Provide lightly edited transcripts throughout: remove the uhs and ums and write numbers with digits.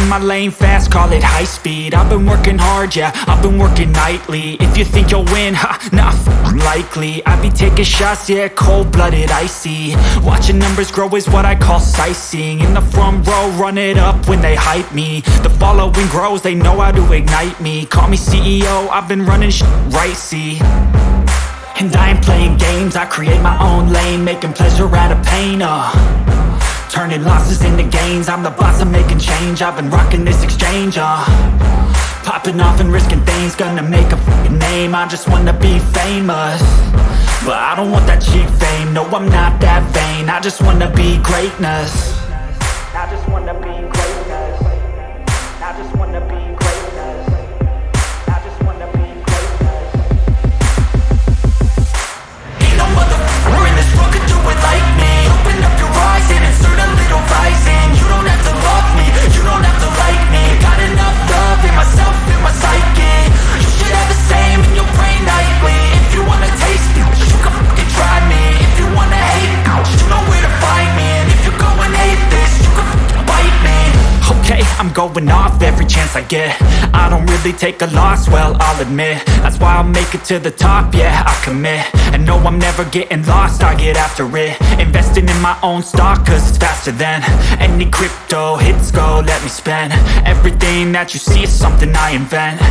in my lane fast, call it high speed. I've been working hard, yeah, I've been working nightly. If you think you'll win, ha, nah, likely. I be taking shots, yeah, cold-blooded, icy. Watching numbers grow is what I call sightseeing. In the front row, run it up when they hype me. The following grows, they know how to ignite me. Call me CEO, I've been running right, see. And I ain't playing games, I create my own lane, making pleasure out of pain, turning losses into gains. I'm the boss, I'm making change. I've been rocking this exchange, popping off and risking things. Gonna make a fucking name. I just wanna be famous, but I don't want that cheap fame. No, I'm not that vain. I just wanna be greatness. I just wanna be greatness. I just wanna be greatness. I just wanna be greatness. Ain't no motherfucker in this world could do it like me. Open up your eyes and insert a little vice in. You don't have to love me, you don't have to like me. Got enough love in myself, in my psyche. You should have the same in your brain nightly. If you wanna taste it, you can fucking try me. If you wanna hate it, you know where to find me. And if you go and hate this, you can fucking bite me. Okay, I'm going off every chance I get. I don't really take a loss, well, I'll admit. That's why I'll make it to the top, yeah, I commit. And no, I'm never getting lost, I get after it. Investing in my own stock, cause it's faster than any crypto hits go, let me spend. Everything that you see is something I invent,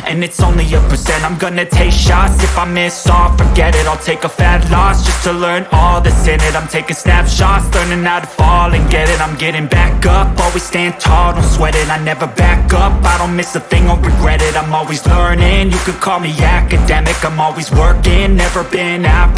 and it's only a percent. I'm gonna take shots, if I miss all, forget it. I'll take a fat loss just to learn all that's in it. I'm taking snapshots, learning how to fall and get it. I'm getting back up, always stand tall, don't sweat it. I never back up, I don't miss a thing or regret it. I'm always learning, you could call me academic. I'm always working, never been apathetic.